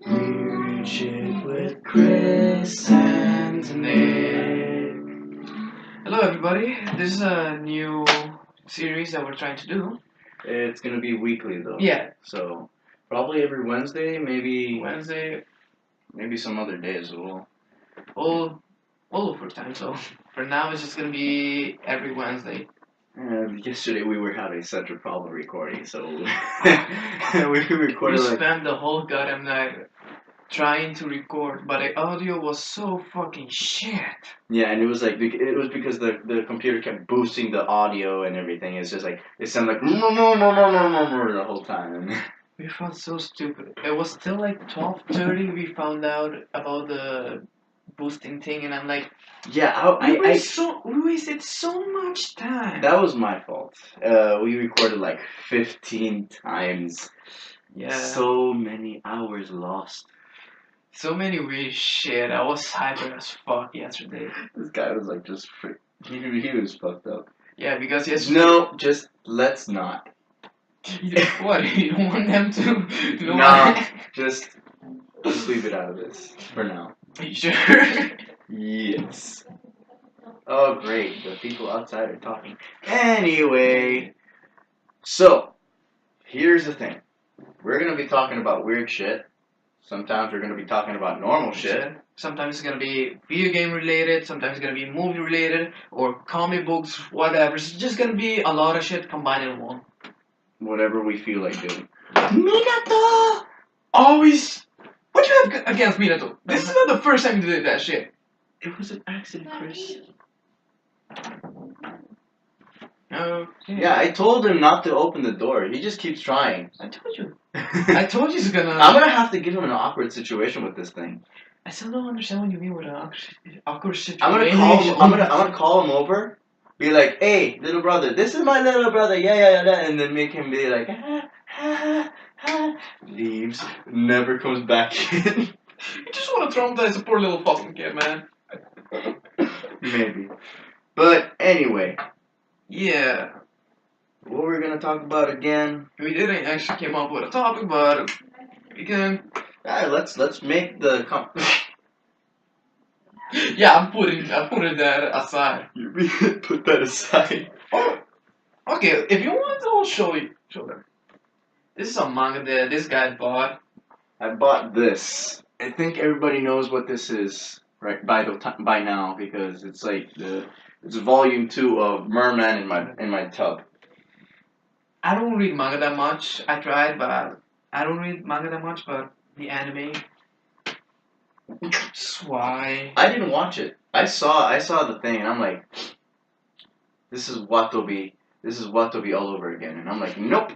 Weird shit with Chris and Nick. Hello, everybody. This is a new series that we're trying to do. It's gonna be weekly though. Yeah, So probably every Wednesday, maybe Wednesday, some other day as well. all look for time. So for now, it's just gonna be every Wednesday. Yesterday we were having such a problem recording, so we recorded We like spent the whole goddamn night trying to record, but the audio was so fucking shit. yeah, and it was because the computer kept boosting the audio and everything. It's just like it sounded like the whole time. And We felt so stupid. It was still like 12:30. We found out about the boosting thing, and I'm like, yeah, we wasted so much time. that was my fault. We recorded like 15 times. Yeah. So many hours lost. So many weird shit. I was hyper as fuck yesterday. This guy was like just he was fucked up. Yeah, because yesterday. No, just let's not. What? You don't want them to know Nah, what? just leave it out of this for now. Are you sure? Yes. Oh great, the people outside are talking. Anyway, so here's the thing. We're gonna be talking about weird shit. Sometimes we're gonna be talking about normal shit. Sometimes it's gonna be video game related, sometimes it's gonna be movie related, or comic books, whatever. It's just gonna be a lot of shit combined in one. Whatever we feel like doing. Minato! Always. What do you have against Minato? This is not the first time you did that shit. It was an accident, Chris. Okay. Yeah, I told him not to open the door. He just keeps trying. I told you. I told you he's gonna. I'm gonna have to give him an awkward situation with this thing. I still don't understand what you mean with an awkward situation. I'm gonna call him over. Be like, hey, little brother, this is my little brother. Yeah, and then make him be like, leaves, never comes back in. You just want to traumatize a poor little fucking kid, man. Maybe. But anyway. Yeah. What we're gonna talk about again? We didn't actually come up with a topic, but we can. Alright, let's make the Yeah, I'm putting that aside. You put that aside. Oh, okay. If you want, I'll show them. This is a manga that this guy bought. I bought this. I think everybody knows what this is, right? By now, because it's like it's volume 2 of Merman in my tub. I don't read manga that much. I tried, but I don't read manga that much. But the anime, that's why. I didn't watch it. I saw the thing, and I'm like, this is Watobi. This is Watobi all over again, and I'm like, nope.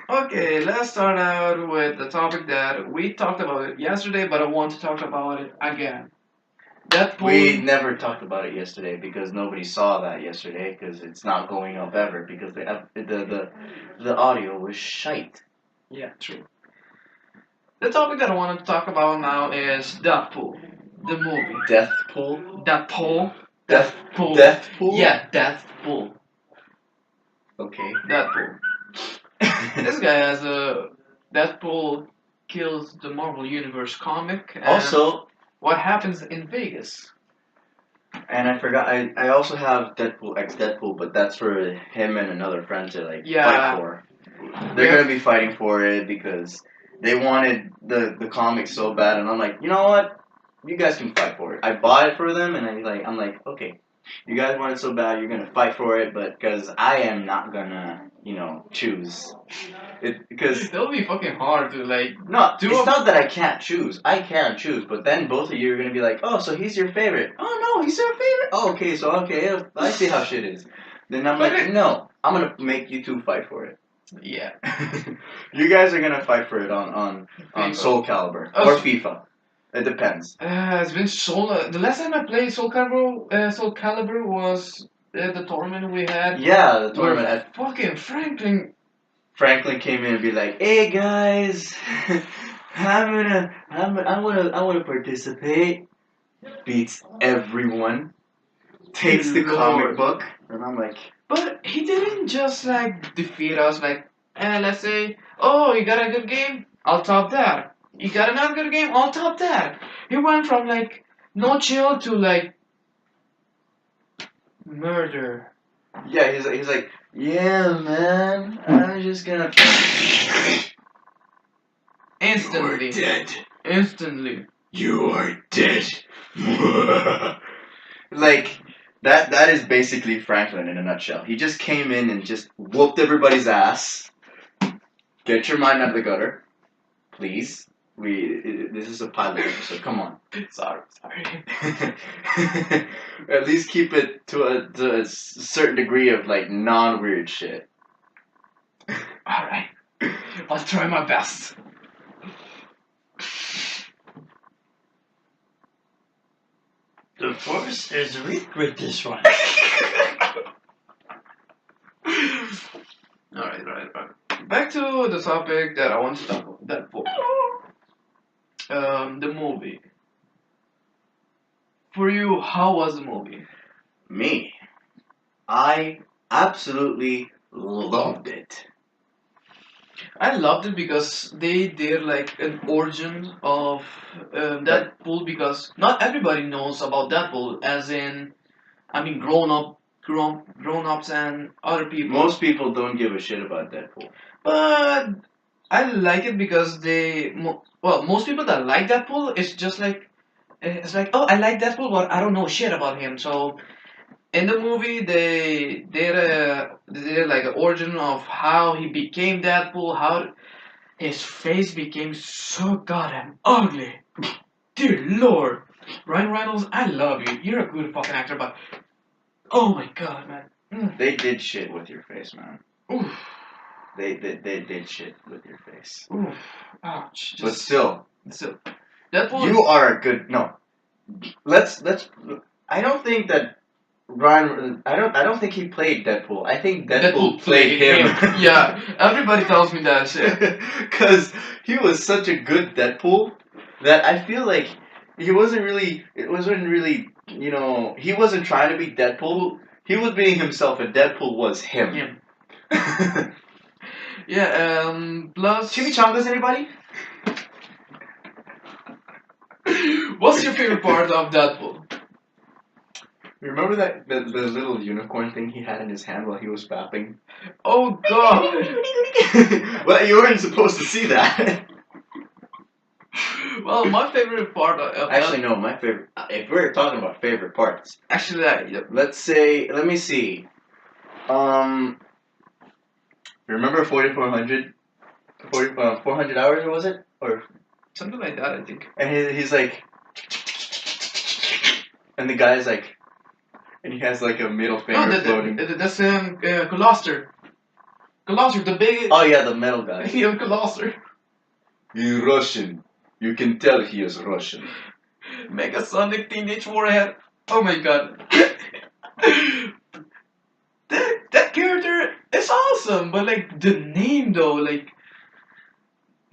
Okay, let's start out with the topic that we talked about it yesterday, but I want to talk about it again. Deadpool. We never talked about it yesterday because nobody saw that yesterday because it's not going up ever because the audio was shite. Yeah, true. The topic that I want to talk about now is Deadpool, the movie. Deathpool? Deadpool. Deathpool? Deathpool? Yeah, Deathpool. Okay. Deadpool. This guy has a Deadpool kills the Marvel Universe comic. And also, what happens in Vegas? And I forgot. I also have Deadpool X Deadpool, but that's for him and another friend to fight for. They're gonna be fighting for it because they wanted the comic so bad, and I'm like, you know what? You guys can fight for it. I bought it for them, and I'm like, okay, you guys want it so bad, you're gonna fight for it, but because I am not gonna, choose it because it'll be fucking hard to No, it's not that I can't choose. I can choose, but then both of you are gonna be like, oh, so he's your favorite. Oh no, he's your favorite. Oh, okay, I see how shit is. Then I'm like, no, I'm gonna make you two fight for it. Yeah. You guys are gonna fight for it on Soul Calibur or FIFA. It depends. It's been the last time I played Soul Calibur was the tournament we had. Yeah, the tournament at fucking Franklin. Franklin came in and be like, "Hey guys, I wanna participate." Beats everyone. Takes the comic book, and I'm like, but he didn't just defeat us. Let's say, oh, you got a good game. I'll top that. You got another good game? I'll top that. He went from like no chill to like murder. Yeah, he's like, yeah, man, I'm just gonna. Instantly. You are dead. Instantly. You are dead. Like that is basically Franklin in a nutshell. He just came in and just whooped everybody's ass. Get your mind out of the gutter, please. This is a pilot episode. Come on. Sorry. At least keep it to a certain degree of like non-weird shit. Alright. I'll try my best. The force is weak with this one. Alright. Back to the topic that I want to talk about. The movie. For you, how was the movie? Me, I absolutely loved it. I loved it because they did like an origin of Deadpool, because not everybody knows about Deadpool, as in, I mean, grown-ups and other people. Most people don't give a shit about Deadpool. But I like it because most people that like Deadpool, it's like, oh, I like Deadpool, but I don't know shit about him. So in the movie, they did like an origin of how he became Deadpool, how his face became so goddamn ugly. Dear Lord, Ryan Reynolds, I love you. You're a good fucking actor, but oh my god, man. They did shit with your face, man. Oof. They did shit with your face. Oof. Ouch. But still, Deadpool. You are a good. No, let's. I don't think that Ryan. I don't think he played Deadpool. I think Deadpool played him. Yeah, everybody tells me that shit. Because he was such a good Deadpool that I feel like he wasn't really. It wasn't really. You know, he wasn't trying to be Deadpool. He was being himself, and Deadpool was him. Yeah. Plus. Chimichangas, anybody? What's your favorite part of Deadpool? Remember that the little unicorn thing he had in his hand while he was fapping? Oh god! Well, you weren't supposed to see that. Well, my favorite part of Actually, no, my favorite. If we're talking about favorite parts, actually, let's say. Let me see. Remember 4400? 400 hours, or was it? Or something like that, I think. And he's like, and the guy's like, and he has like a middle finger floating. That's Colossus. Colossus, the big. Oh yeah, the metal guy. Yeah, Colossus. He's Russian. You can tell he is Russian. Megasonic Teenage Warhead. Oh my god. that character is awesome, but like the name though, like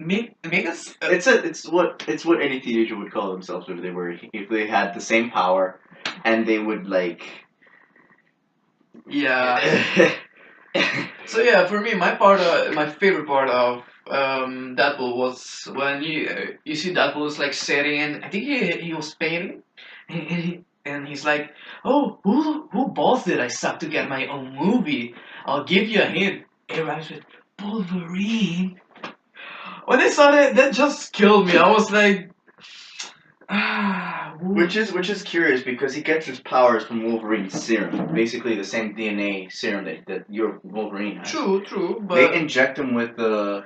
It's what any teenager would call themselves if they had the same power, and they would like. Yeah. So yeah, for me, my favorite part of Deadpool was when you see Deadpool is like sitting, and I think he was painting, and he's like, oh, who balls did I suck to get my own movie? I'll give you a hint. It rhymes with Wolverine. When I saw that just killed me. I was like, which is curious because he gets his powers from Wolverine's serum, basically the same DNA serum that your Wolverine has. True, but they inject him with the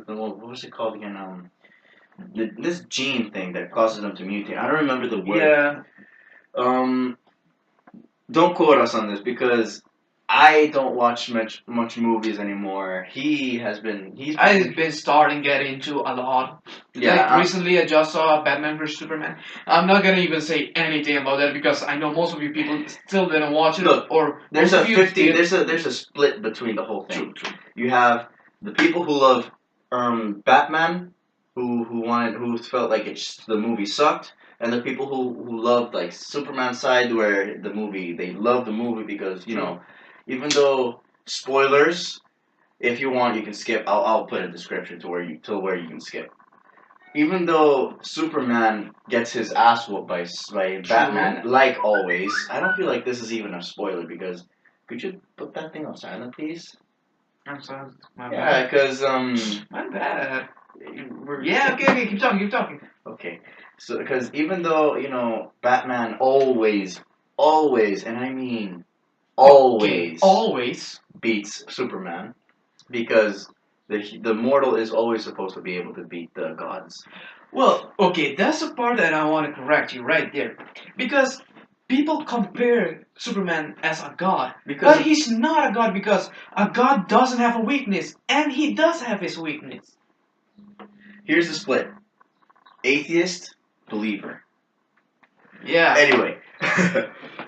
what was it called again? This gene thing that causes them to mutate. I don't remember the word. Yeah. Don't quote us on this because I don't watch much movies anymore. I've been starting getting into a lot. Yeah. Like recently, I just saw Batman vs Superman. I'm not gonna even say anything about that because I know most of you people still didn't watch it. Look, or there's a 50. There's a split between the whole thing. True. You have the people who love Batman, who felt like the movie sucked, and the people who loved like Superman side where they love the movie because you know. Even though, spoilers, if you want, you can skip. I'll put a description to where you can skip. Even though Superman gets his ass whooped by Batman, like always, I don't feel like this is even a spoiler because could you put that thing on silent, please? I'm sorry. My Yeah, bad. because My bad. Yeah. Okay. Keep talking. Keep talking. Okay, so because even though Batman always, always, and I mean always, always beats Superman because the mortal is always supposed to be able to beat the gods. Well, okay, that's the part that I want to correct you right there. Because people compare Superman as a god. But he's not a god because a god doesn't have a weakness. And he does have his weakness. Here's the split. Atheist, believer. Yeah. Anyway,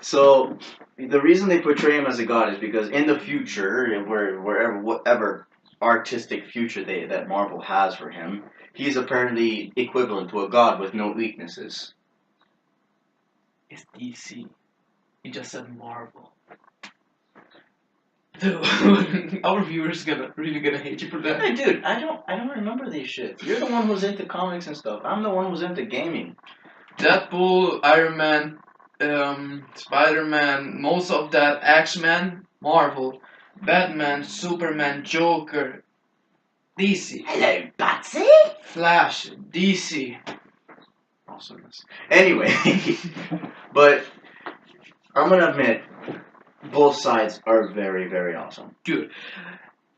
so the reason they portray him as a god is because in the future, whatever artistic future that Marvel has for him, he's apparently equivalent to a god with no weaknesses. It's DC. You just said Marvel. Dude, our viewers really gonna hate you for that. Hey, dude, I don't remember these shit. You're the one who's into comics and stuff. I'm the one who's into gaming. Deadpool, Iron Man, Spider-Man, most of that, X-Men, Marvel, Batman, Superman, Joker, DC. Hello, Batsy. Flash, DC. Awesomeness. Anyway, but I'm gonna admit, both sides are very, very awesome. Dude.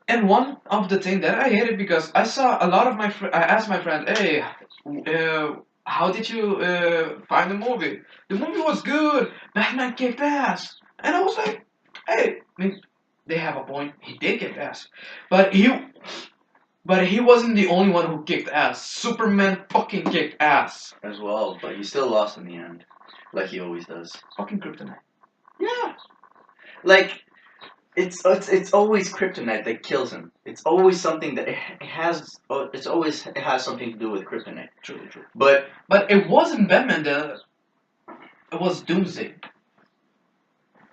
And one of the things that I hated because I saw a lot of I asked my friend, hey, how did you find the movie? The movie was good. Batman kicked ass. And I was like, hey, I mean, they have a point. He did kick ass. But he wasn't the only one who kicked ass. Superman fucking kicked ass. As well, but he still lost in the end. Like he always does. Fucking kryptonite. Yeah. Like, it's always kryptonite that kills him. It's always something that it has something to do with kryptonite. True. But it wasn't Batman that it was Doomsday.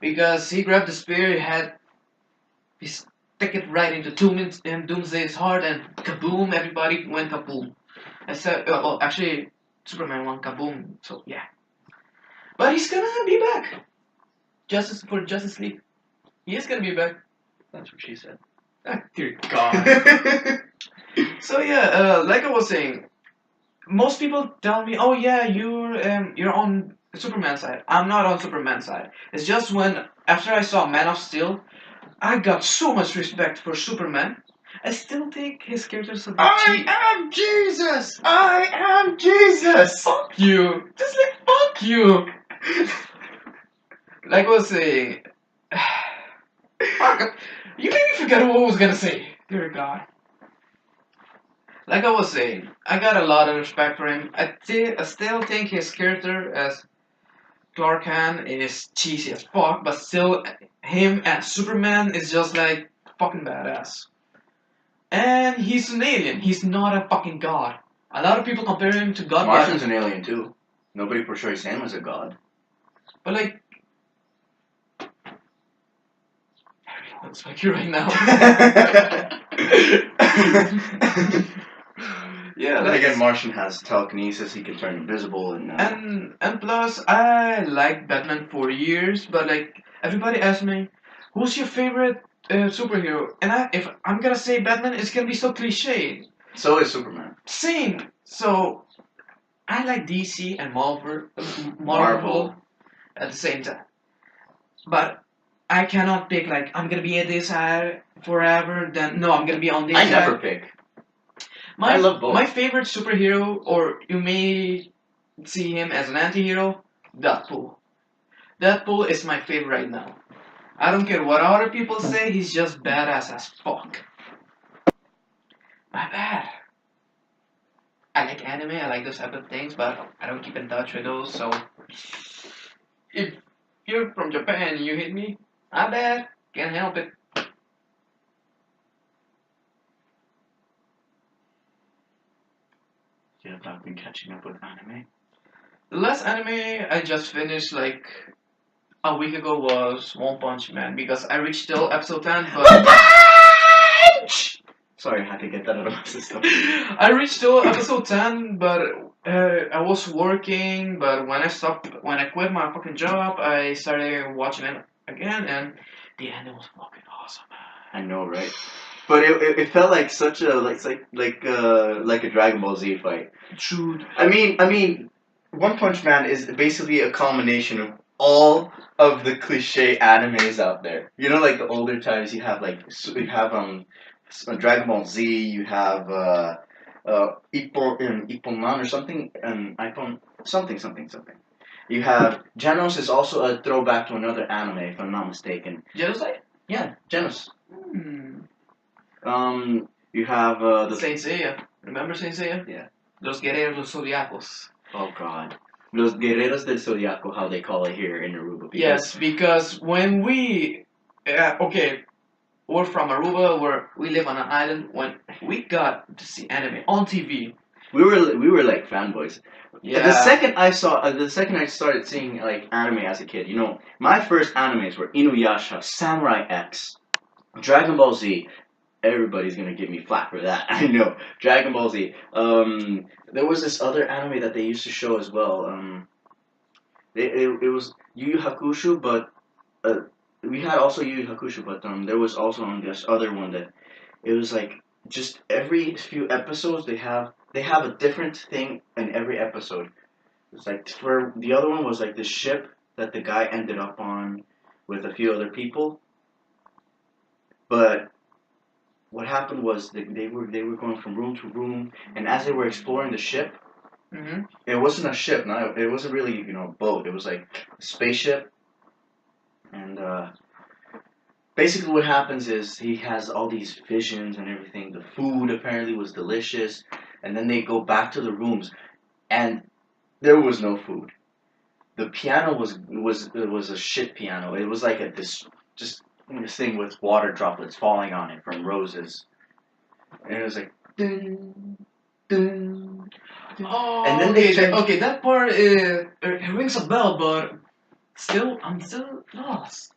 Because he grabbed the spear, he stick it right into Doomsday's heart, and kaboom! Everybody went kaboom. Except, well, actually, Superman went kaboom. So yeah, but he's gonna be back. Justice League. He is gonna be back. That's what she said. Ah, dear God. So yeah, like I was saying, most people tell me, "Oh yeah, you're on Superman side." I'm not on Superman side. It's just when after I saw Man of Steel, I got so much respect for Superman. I still think his character's a bit cheap. I am Jesus. I am Jesus. Fuck you. Just like fuck you. Like I was saying. Fuck. You made me forget what I was gonna say. Dear God. Like I was saying, I got a lot of respect for him. I still think his character as Clark Kent is cheesy as fuck, but still, him as Superman is just like fucking badass. And he's an alien. He's not a fucking god. A lot of people compare him to God. Martian's an alien too. Nobody portrays him as a god. But like, everyone looks like you right now. Yeah, then again, Martian has telekinesis. He can turn invisible, and plus, I liked Batman for years. But like, everybody asks me, "Who's your favorite superhero?" And if I'm gonna say Batman, it's gonna be so cliche. So is Superman. Same. So I like DC and Marvel at the same time. But I cannot pick like I'm gonna be at this side forever. Then no, I'm gonna be on this side. I never pick. I love both. My favorite superhero, or you may see him as an anti-hero, Deadpool. Deadpool is my favorite right now. I don't care what other people say, he's just badass as fuck. My bad. I like anime, I like those type of things, but I don't keep in touch with those, so if you're from Japan and you hit me, my bad, can't help it. Yeah, I've been catching up with anime. The last anime I just finished like a week ago was One Punch Man because I reached still episode 10, but Sorry, I had to get that out of my system. I reached to episode 10, but I was working. But when I quit my fucking job, I started watching it again, and the ending was fucking awesome. I know, right? But it felt like such a like a Dragon Ball Z fight. Dude. I mean, One Punch Man is basically a combination of all of the cliche animes out there. You know, like the older times, you have Dragon Ball Z, you have Ipponman or something, Ippon something. You have Genos is also a throwback to another anime, if I'm not mistaken. Genocide? Yeah, Genos. Hmm. You have the Saint Seiya. Remember Saint Seiya? Yeah. Los Guerreros Zodiacos. Oh God. Los Guerreros del Zodiaco, how they call it here in Aruba. Yes, because when we, we're from Aruba, where we live on an island. When we got to see anime on TV, we were like fanboys. yeah. The second I started seeing like anime as a kid, you know, my first animes were Inuyasha, Samurai X, Dragon Ball Z. Everybody's gonna give me flack for that. I know. Dragon Ball Z. There was this other anime that they used to show as well. It was Yu Yu Hakusho, but we had also Yu Yu Hakusho, but there was also on this other one that it was like just every few episodes they have a different thing in every episode. It's like for the other one was like this ship that the guy ended up on with a few other people, but what happened was they were going from room to room, and as they were exploring the ship, Mm-hmm. it wasn't a ship. No, it wasn't really a boat. It was like a spaceship, and basically what happens is he has all these visions and everything. The food apparently was delicious, and then they go back to the rooms, and there was no food. The piano was a shit piano. It was like this thing with water droplets falling on it from roses, and it was like dun, dun, dun. Oh, And then they okay, that part it rings a bell, but I'm still lost.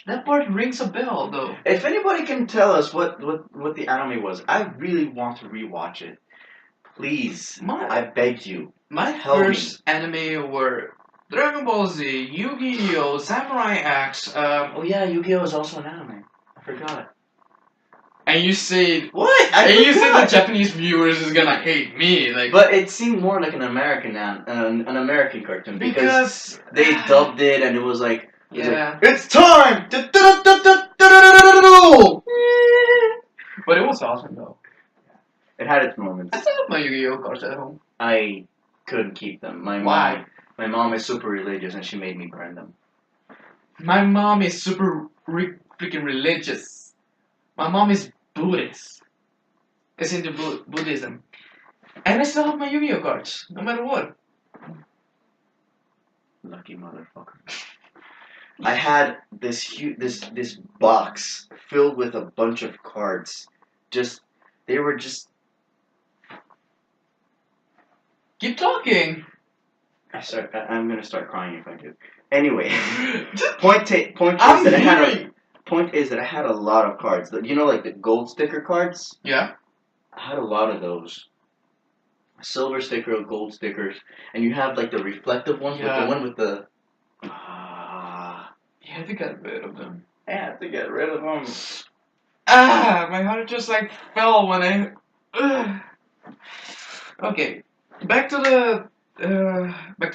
That part rings a bell, though. If anybody can tell us what the anime was, I really want to rewatch it. Please, I beg you. My first anime were Dragon Ball Z, Yu-Gi-Oh, Samurai X. Oh yeah, Yu-Gi-Oh is also an anime. I forgot. And you say what? And you say the Japanese viewers is gonna hate me, like. But it seemed more like an American an American cartoon because they dubbed it and it was like. Yeah. It's time! But it was awesome though. It had its moments. I still have my Yu-Gi-Oh cards at home. I couldn't keep them. Why? My mom is super religious and she made me burn them. My mom is super freaking religious. My mom is Buddhist. It's into Buddhism. And I still have my Yu-Gi-Oh cards, no matter what. Lucky motherfucker. I had this box filled with a bunch of cards. They were just. Keep talking. I'm gonna start crying if I do. Anyway, point is that I had a lot of cards. You know, like the gold sticker cards. Yeah. I had a lot of those. A silver sticker, gold stickers, and you have like the reflective ones with the one with the. You have to get rid of them. I have to get rid of them. My heart just like fell when I. Okay, back to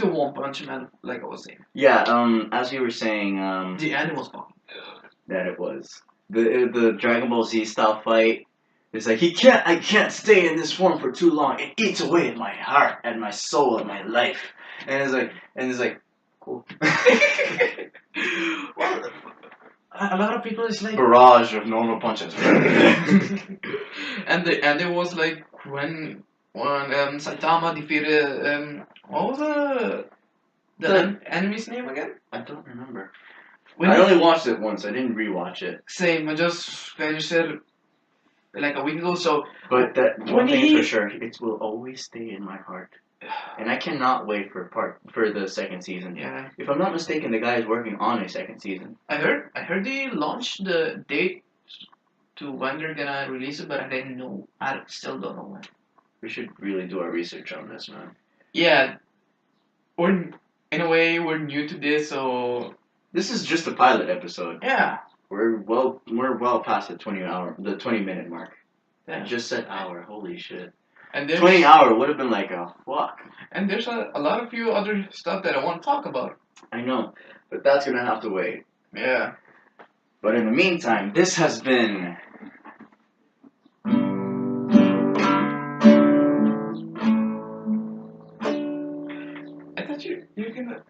One Punch Man, like I was saying. Yeah. As you were saying. The animal's fucking good. That it was the Dragon Ball Z style fight. It's like I can't stay in this form for too long. It eats away at my heart and my soul and my life. And it's like, cool. Well, a lot of people is like barrage of normal punches. and it was like when Saitama defeated what was the enemy's name again? I don't remember. I only watched it once. I didn't rewatch it. Same. I just finished it like a week ago. So, but that one thing is for sure, it will always stay in my heart. And I cannot wait for the second season. Yeah. If I'm not mistaken, the guy is working on a second season. I heard they launched the date to when they're gonna release it, but I didn't know. I still don't know when. We should really do our research on this, man. Yeah, we're in a way we're new to this, so this is just a pilot episode. Yeah. We're well past the 20-minute mark. Yeah. I just said hour. Holy shit. And 20 hour would have been like a fuck. And there's a lot of few other stuff that I want to talk about. I know, but that's gonna have to wait. Yeah. But in the meantime, this has been. I thought you're gonna.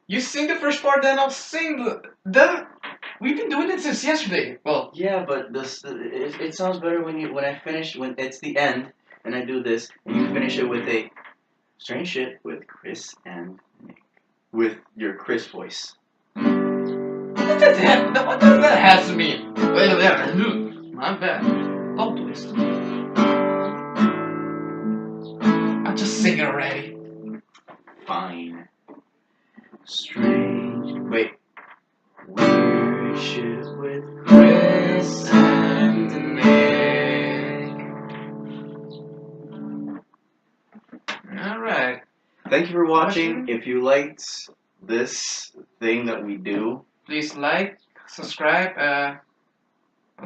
You sing the first part, then I'll sing the. We've been doing it since yesterday. Well. Yeah, but it sounds better when I finish when it's the end and I do this and you finish it with a strange shit with Chris and Nick with your Chris voice. What does that have to mean? My bad. Plot twist. I'm just singing already. Fine. Strange. Wait. Weird shit with Chris and Nick. Alright. Thank you for watching. If you liked this thing that we do, please like, subscribe, tell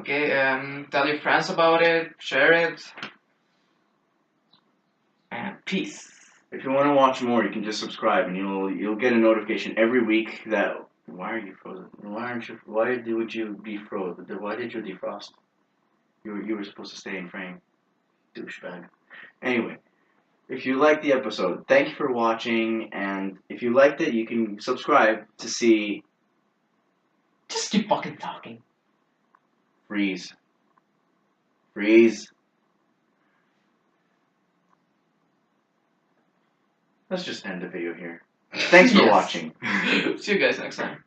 your friends about it, share it, and peace. If you want to watch more, you can just subscribe, and you'll get a notification every week that. Why are you frozen? Why would you defroze? Why did you defrost? You were supposed to stay in frame, douchebag. Anyway, if you liked the episode, thank you for watching, and if you liked it, you can subscribe to see. Just keep fucking talking. Freeze. Freeze. Let's just end the video here. Thanks for watching. See you guys next time.